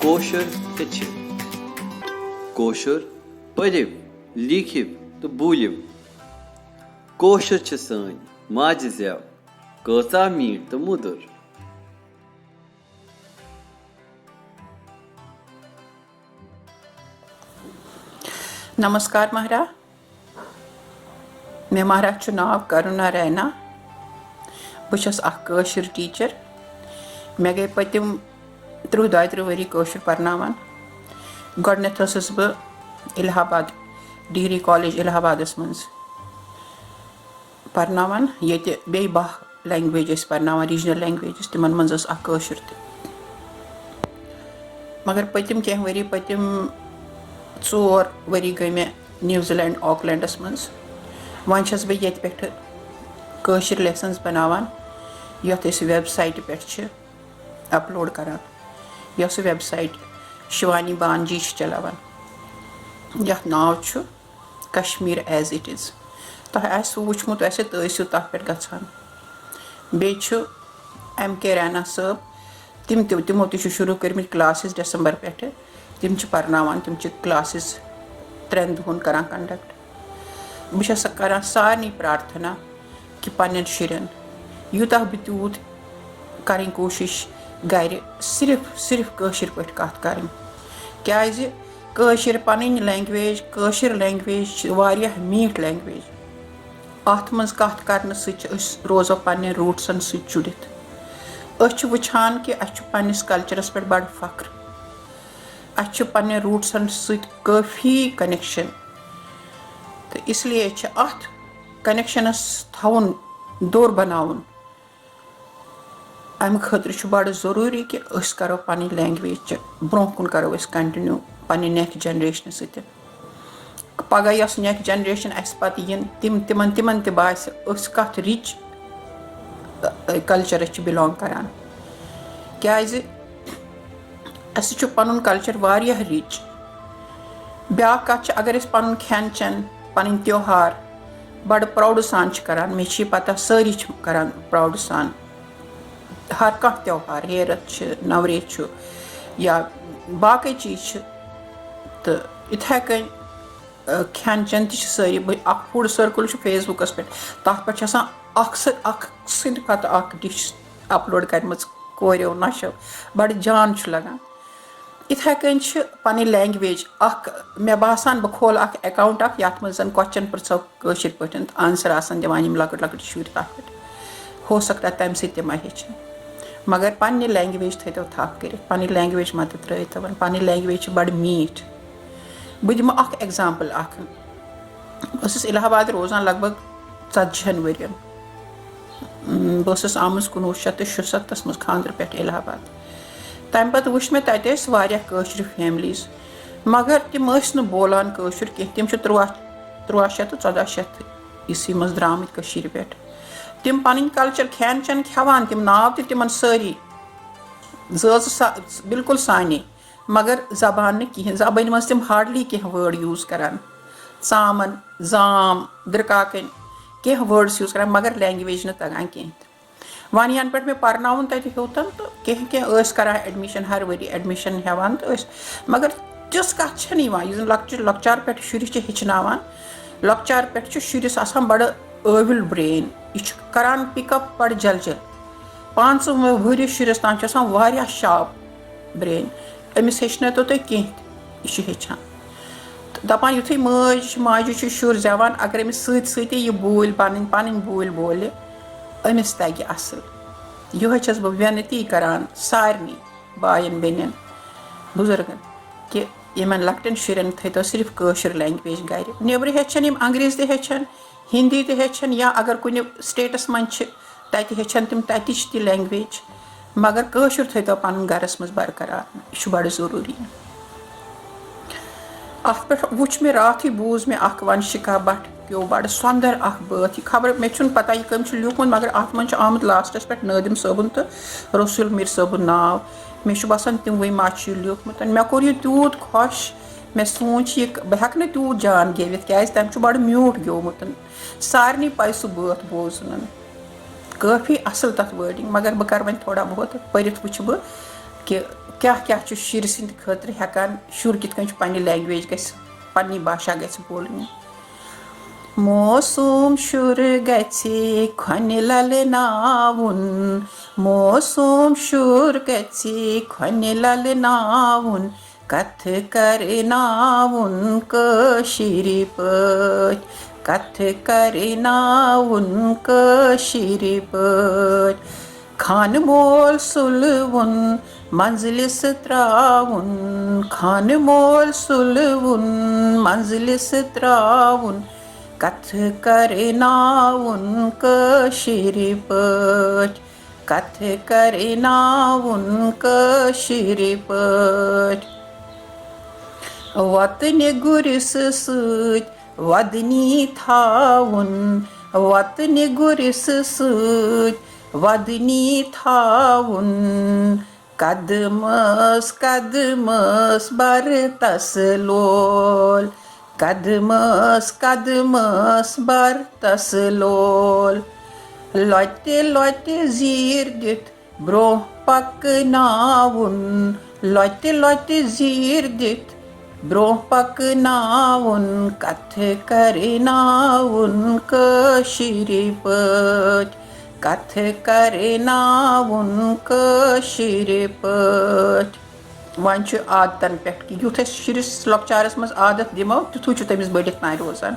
Kosher heçin. Kosher pariv, likhiv to buliv. Kosher छ sٲنۍ ماجہِ زٮ۪و کۭژاہ میٖٹھ تہٕ مُدٕر. नमस्कार महारा मे महारा छु नाव करुणा रैना बस कशर टीचर मे गई पतिम 30-32 वरी कशर पर्नावान गोडनेथ बह इलाहाबाद डिग्री कॉलेज इलाहाबाद मज पर्नावान ये बे 12 लैंग्वेज पर्नावान रीजनल लैंग्वेज तिमन मज कशर मगर पतिम कह वरी पतिम 4 वरी गई मे न्यूजीलैंड ऑकलैंडस मज वन छस बह ये पे कशर लेसन्स बनावान यथ वेबसाइट पे अपलोड करान यह वेबसाइट शिवानी बानजी चलावान यथ नाव छु कश्मीर एज इट इज़ तह आसि वुचमुत आसि तसियो तथ पे गछान बे छु MK रैना साहब तिमो तु शुरू कर्मित क्लासेस दिसंबर पे तिम पर्नावान तिम क्लासेस 3 दुहन करान कंडक्ट बस करान सारनी प्रार्थना कि पन्न शुरन यूता बह तूत करें कोशिश घर सिर्फ कशर पे कत कर क्या पन लैंग्वेज कशर लैंग्वेज वारियाह मीठ लैंग्वेज अत मज कत कर रोजो पन्न रूट्सन सत जुड़ित वुछान कि पन्निस कल्चरस पे बड़ फख्र पन्ने रूट्सन सत काफ़ी कनेक्शन तो इसलिए अत कनेक्शनस थवन दोर बनावन अमि खतर बड़ ज़रूरी कि करो पन्नी लैंग्वेज ब्रोह कुन करो कंटिन्यू पन्ने नेक्स्ट जनरेशन सत पगह यस नेक्स्ट जनरेशन अस पत यिन तिमन ते बास कत रिच कल्चरस बिलोंग करान क्या अस पन कल्चर वारियाह रिच ब्या कत अगर पन खेन चेन पन त्योहार बड़ प्राउड सान करान मे पता सारी करान प्राउड सान हर कह त्योहार हेरत नवरेह या बाकी चीज तो इथे कन खेन चेन सारी फूड सर्कल फेसबुकस पे तथ पे सद पत डिश अपलोड कर कोरियो नशो बड़ जान लगान इथे कन पन लैंग्वेज मे बासान बह खोल अकाउंट ये मज क्वेश्चन पृछो कशर पे आंसर आसान दिवान लकट लकट शुर तथ पे हो सकता तम सम हेचन मगर पन्ने लैंग्वेज थो थप कर पन लैंग्वेज मत त्रत पन लैंग्वेज बड़ मीठ बह दिमो एग्जाम्पल बस इलाहाबाद रोजान लगभग 40 वरियन बस आम 1967 मज खानदर पे इलाहाबाद तम पे वुच मे तत कशर फैमलीज मगर तिम बोलान कशर कह तिम 1300 तो 1400 ईस्वी मज द्रामत पे तिम पन कल्चर खेन चेन खेवान तिम नाव तिमन सारी बिल्कुल साने मगर जबान कहें जबान मज तिम हार्डली कह वर्ड यूज करान चामन जाम द्रकाकन कह वर्ड्स यूज करान मगर लैंग्वेज न तगान कह वन यन पे मे पर्नावन तत होतन तो कह करान एडमिशन हर वरी एडमिशन हेवान तो मगर तिस कत लकचार पे शुर हेचनावान लकचार पे शुरिस आसान बड़ अविल ब्रेन यह करान पिकअप बड़ जल 5 वहरिस शुरिस तान वारियाह शार्प ब्रेन अमिस हेचनो तो कह यह हेचान दपान युथै माजु शुर जेवान अगर अमिस सत यह बोल पन बोल बोल अमिस तगि असल यह छस बह विनती करान सारनी बायन बेनन बुजुर्गन कि यमन लकटन शुरन थो सिर्फ कशर लैंग्वेज घर नेबर हेचन अंग्रेज ते हेचन हिंदी ते हेचन या अगर कुछ स्टेटस मज तत हेचन तिम ततिच ति लैंग्वेज मगर कशर थो पन गरस मज बरकरार यह बड़ ज़रूरी अत पे वुच मे रात बूज मे वंशिका भट्ट प्यो बड़ सुंदर बात खबर मे पता यह कम लिखुन मगर अत मज आमुत लास्टस पे नादिम सबन तो रसूल मीर सबन नाव मे बसान तिमवे मत लिखमुत मे कोर यह तूत खुश मे सोच यह बह हेक तूत जान गेवित क्या तम बड़ म्यूट गेवमुत सारनी पाई सह बात बोजन काफ़ी असल तथ वर्डिंग मगर बह कर वो थोड़ा बहुत पढ़ वुच बह कि क्या क्या शुर सद खतर हेकान शुर कित कन पन्नी लैंग्वेज गस पन्नी भाषा गस बोलनी मौसम शुर गछि खनि ललनावुन मौसम शुर गछि खनि ललनावुन कथ करनावुन कशीर पट कथ करनावुन कशीर पट खान मोल सुलवुन मंजलिस त्रावुन खान मोल सुलवुन मंजलिस त्रावुन कथ करनावुन कशीर पट कथ करनावुन कशीर पट वतन गुरिस सत वदनी थावुन वतन गुरिस सत वदनी थावुन कदमस कदमस बर तस लोल कदमस कदमस बर तस लोल लौटे लौटे जीर दित ब्रोह पकनावुन लौटे लौटे जीर दित ब्रोह पकनावुन कथ करनावुन कशीर पट कथ करनावुन कशीर पट वन आदतन पे कि युथ शुरिस लॉकचारस मज आदत दिमो तुथु छु तमिस बड़ित ना रोजान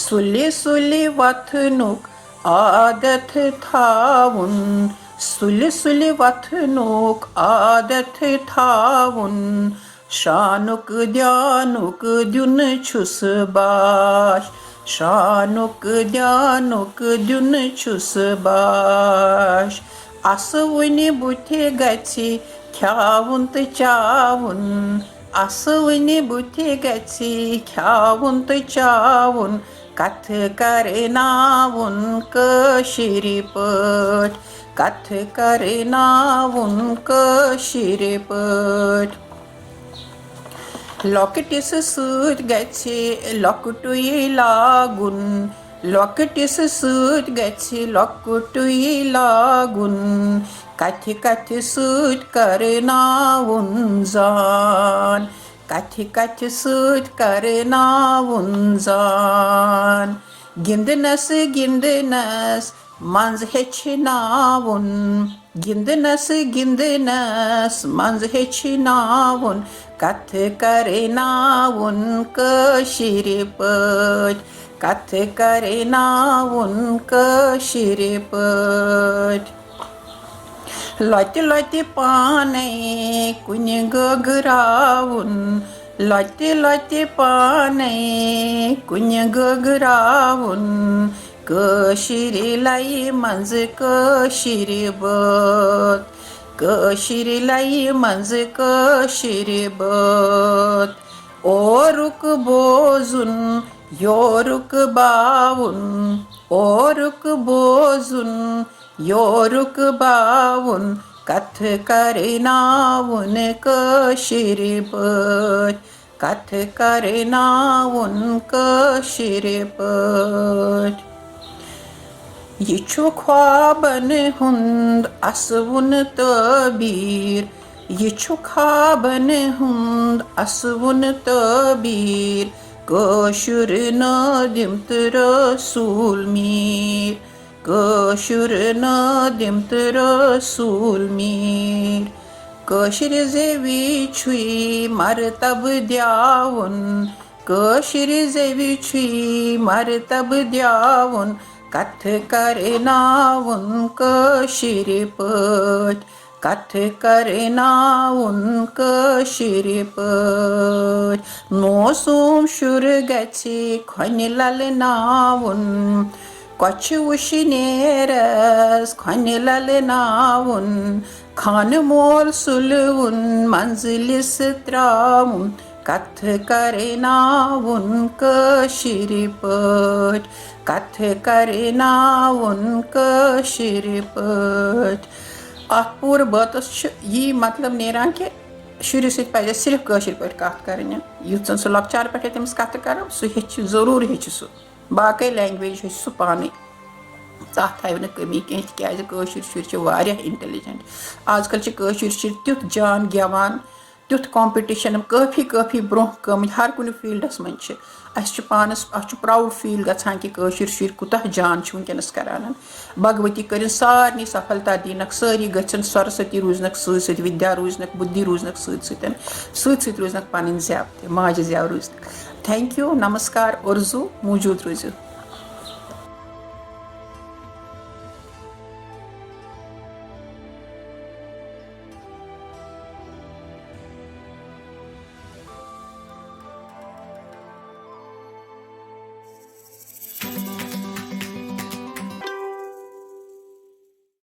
सुलि सुलि वथनुक आदत थावुन सुलि सुलि वथनुक आदत थावुन शानुक ध्यानुक दुन छुस बाश शानुक ध्यानुक दुन छुस बाश असवनि बुथे गछि ख्यावुन त चावुन असवनि बुथे गछि ख्यावुन त चावुन कथ करनावुन कशीर पट कथ करनावुन कशीर पट लॉकेटिस सत गछि लॉकटुई लागुन लॉकेटिस सत गछि लॉकटुई लागुन कथ कथ सत करनावुन जान कथ कथ सत करनावुन जान गिंदनस गिंदनस मंज हेचनावुन गिंदनस गिंदनस मंज हेचनावुन कथ करनावुन कशीर पट कथ करनावुन कशीर पट लौटे लौटे पाने कुन गगरावुन लौटे लौटे पाने कुन गगरावुन कशीर लाई मंज कशीर बत कशीर लाई मंज कशीर बत ओरुक बोजुन योरुक बावुन ओरुक बोजुन योरुक बावुन कथ करनावुन कशीर पट कथ करनावुन कशीर पट यह छु ख्वाबन हुंद असवुन तबीर यह छु ख्वाबन हुंद असवुन तबीर कशुर नदिम त रसूल मीर कशुर नदिम त रसूल मीर कशर जेवी छुई मरतब द्यावुन कशर जेवी छुई मरतब द्यावुन कथ करनावुन कशीर पट कथ करनावुन कशीर पट मौसम शुर गछि खनि ललनावुन कछ वुशनेरस खनि ललनावुन खान मोल सुलवुन मंजलिस त्रावुन कथ करनावुन कशीर पट कथ करनावुन कशीर पट अत पूर बातस यी मतलब नेरान कि शुरू सत पज सिर्फ कशीर पट कथ करनी युथ सह लॉकचार पे तमिस कथ कर सह हेच जरूर हेच सह बाकी लैंग्वेज हेच सह पाने तथ आयो कमी कह तिकाज इंटेलिजेंट आजकल तुथ जान गेवान तुथ कॉम्पिटिशन काफ़ी ब्रोह गम हर कुन फील्डस मज पानस प्राउड फील गसान कि कुतः जान वनकस करान भगवती कर सारे सफलता दीनक सारी गन सरस्वती रूजनक सत विद्या रूजनक बुद्धि रूजनक सत रूजनक पन जैब माज जैव रूजनक। थैंक यू, नमस्कार, उर्जू मौजूद रूजू।